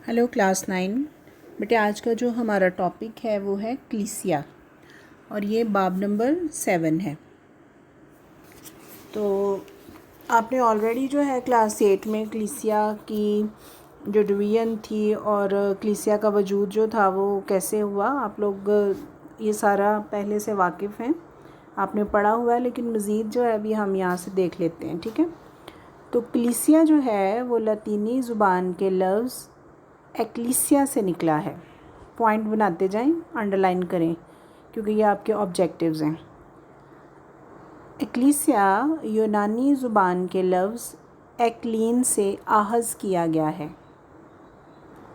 Hello class 9 बेटे, आज का जो हमारा टॉपिक है वो है क्लीसिया और ये बाब नंबर 7 है। तो आपने ऑलरेडी जो है क्लास 8 में क्लीसिया की जो डिवीज़न थी और क्लीसिया का वजूद जो था वो कैसे हुआ, आप लोग ये सारा पहले से वाकिफ़ हैं, आपने पढ़ा हुआ है। लेकिन मज़ीद जो है अभी हम यहाँ से देख लेते हैं, ठीक है। तो क्लीसिया जो है वो लतीनी ज़ुबान के लफ्ज़ एक्लीसिया से निकला है। पॉइंट बनाते जाएं, अंडरलाइन करें, क्योंकि ये आपके ऑब्जेक्टिव्स हैं। एक्लीसिया यूनानी ज़ुबान के लफ्ज़ एक्लीन से आहज़ किया गया है,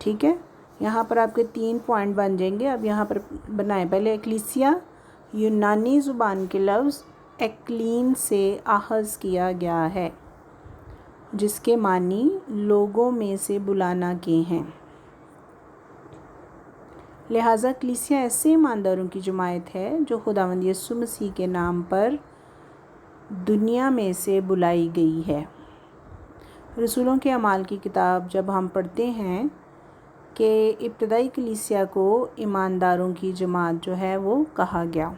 ठीक है। यहाँ पर आपके 3 पॉइंट बन जाएंगे। अब यहाँ पर बनाएं पहले। एक्लीसिया यूनानी ज़ुबान के लफ्ज़ एक्लीन से आहज़ किया गया है, जिसके मानी लोगों में से बुलाना के हैं। लिहाजा क्लीसिया ऐसे ईमानदारों की जमायत है जो खुदावंद यीशु मसीह के नाम पर दुनिया में से बुलाई गई है। रसूलों के अमाल की किताब जब हम पढ़ते हैं कि इब्तदाई क्लीसिया को ईमानदारों की जमात जो है वो कहा गया।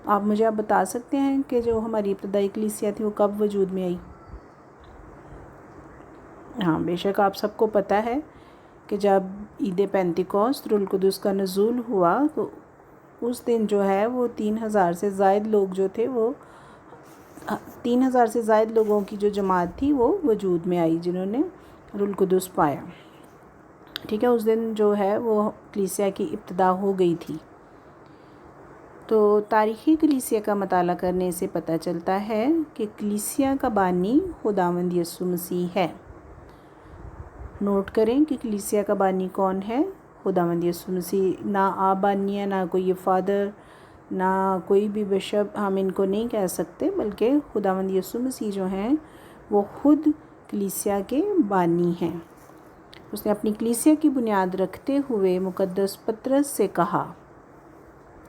आप मुझे आप बता सकते हैं कि जो हमारी इब्तदाई क्लीसिया थी वो कब वजूद में आई? हाँ, बेशक आप सबको पता है कि जब ईद पेंतिकोस्त रुल कुदस का नज़ूल हुआ तो उस दिन जो है वो 3000 से ज़ायद लोग जो थे वो 3000 से ज़ायद लोगों की जो जमात थी वो वजूद में आई, जिन्होंने रुल कुदस पाया, ठीक है। उस दिन जो है वो क्लीसिया की इब्तिदा हो गई थी। तो तारीख़ी क्लीसिया का मताला करने से पता चलता है कि क्लीसिया का बानी खुदावंद यीशु मसीह है। नोट करें कि क्लीसिया का बानी कौन है? खुदावंद यीशु मसीह। ना आप बानी है, ना कोई ये फादर, ना कोई भी बिशप, हम इनको नहीं कह सकते, बल्कि खुदावंद यीशु मसीह जो हैं वो ख़ुद क्लीसिया के बानी हैं। उसने अपनी क्लीसिया की बुनियाद रखते हुए मुक़द्दस पतरस से कहा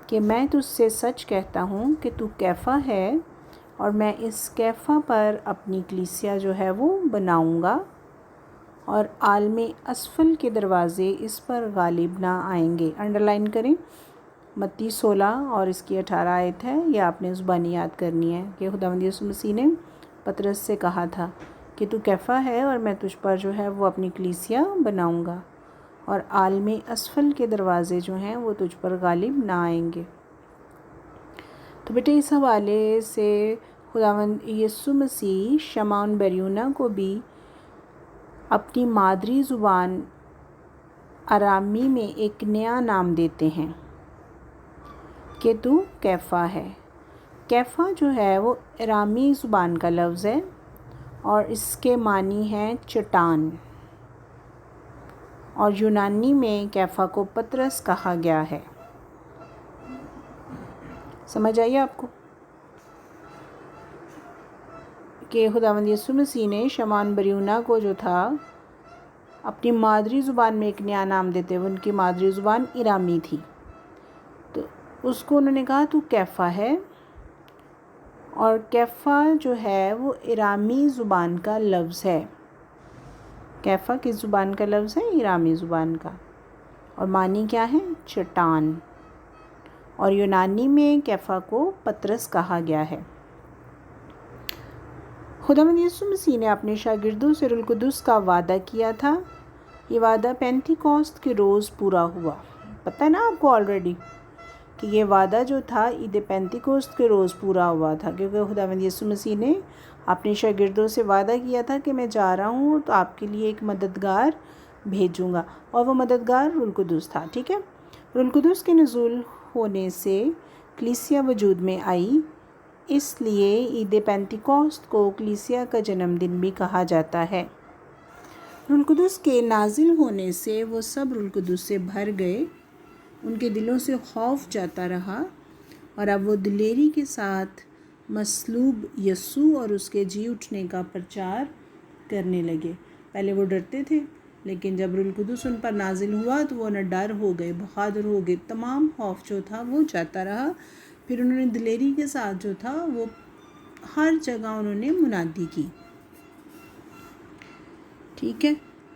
कि मैं तुझसे सच कहता हूँ कि तू कैफ़ा है और मैं इस कैफ़ा पर अपनी क्लीसिया जो है वो बनाऊँगा और आलमे असफल के दरवाज़े इस पर गालिब ना आएंगे। अंडरलाइन करें, मत्ती 16 और इसकी 18 आयत है। ये आपने ज़ुबानी याद करनी है कि खुदावंद यीशु मसीह ने पतरस से कहा था कि तू कैफ़ा है और मैं तुझ पर जो है वो अपनी क्लीसिया बनाऊंगा और आलमे असफल के दरवाज़े जो हैं वो तुझ पर गालिब ना आएंगे। तो बेटे, इस हवाले से खुदावंद यीशु मसीह शमौन बरयूना को भी अपनी मादरी ज़ुबान अरामी में एक नया नाम देते हैं कि तू कैफ़ा है। कैफ़ा जो है वो अरामी ज़ुबान का लफ्ज़ है और इसके मानी हैं चट्टान, और यूनानी में कैफ़ा को पतरस कहा गया है। समझ आइए आपको कि खुदावंद यीशु मसीह ने शमौन बरयूना को जो था अपनी मादरी ज़ुबान में एक नया नाम देते हुए, उनकी मादरी ज़ुबान इरामी थी, तो उसको उन्होंने कहा तू कैफ़ा है। और कैफ़ा जो है वो इरामी ज़ुबान का लफ्ज़ है। कैफ़ा किस ज़ुबान का लफ्ज़ है? इरामी ज़ुबान का। और मानी क्या है? चट्टान। और यूनानी में कैफ़ा को पतरस कहा गया है। खुदावंद यीशु मसीह ने अपने शागिर्दों से रुल कुदस का वादा किया था। ये वादा पेंतिकोस्त के रोज़ पूरा हुआ। पता है ना आपको ऑलरेडी कि ये वादा जो था ईद पेंतिकोस्त के रोज़ पूरा हुआ था, क्योंकि खुदावंद यीशु मसीह ने अपने शागिर्दों से वादा किया था कि मैं जा रहा हूँ तो आपके लिए एक मददगार भेजूँगा, और वो मददगार रुल कुदस था, ठीक है। रुल कुदस के नुज़ूल होने से क्लीसिया वजूद में आई, इसलिए ईद पेंतिकोस्त को क्लीसिया का जन्मदिन भी कहा जाता है। रुल कुदस के नाजिल होने से वो सब रुल कुदस से भर गए, उनके दिलों से खौफ जाता रहा और अब वो दिलेरी के साथ मसलूब यस्सू और उसके जी उठने का प्रचार करने लगे। पहले वो डरते थे, लेकिन जब रुल कुदस उन पर नाजिल हुआ तो वो न डर हो गए, बहादुर हो गए। तमाम खौफ जो था वो जाता रहा। फिर उन्होंने दिलेरी के साथ जो था वो हर जगह उन्होंने मुनादी की, ठीक है।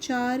4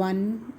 1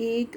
1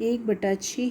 1/6